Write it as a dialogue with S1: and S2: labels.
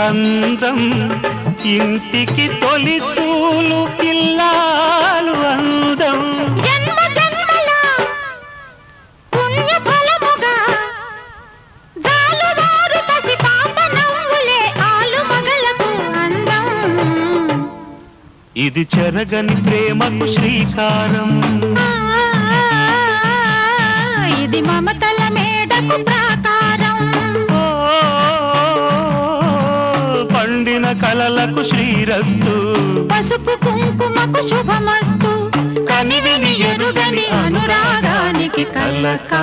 S1: అందం ఇంటికి తొలి చూలు పిల్లాలు అందం
S2: జన్మ జన్మల పుణ్య ఫలముగా జాలువారు పసి పాప నవ్వులే ఆలు మగలకు అందం
S1: ఇది చెరగని ప్రేమకు శ్రీకారం
S2: ఇది మమతల మేడకు ప్రాకారం
S1: పండిన కలలకు శ్రీరస్తు
S2: పసుపు కుంకుమకు శుభమస్తు కనివిని ఎరుగని అనురాగానికి కలకా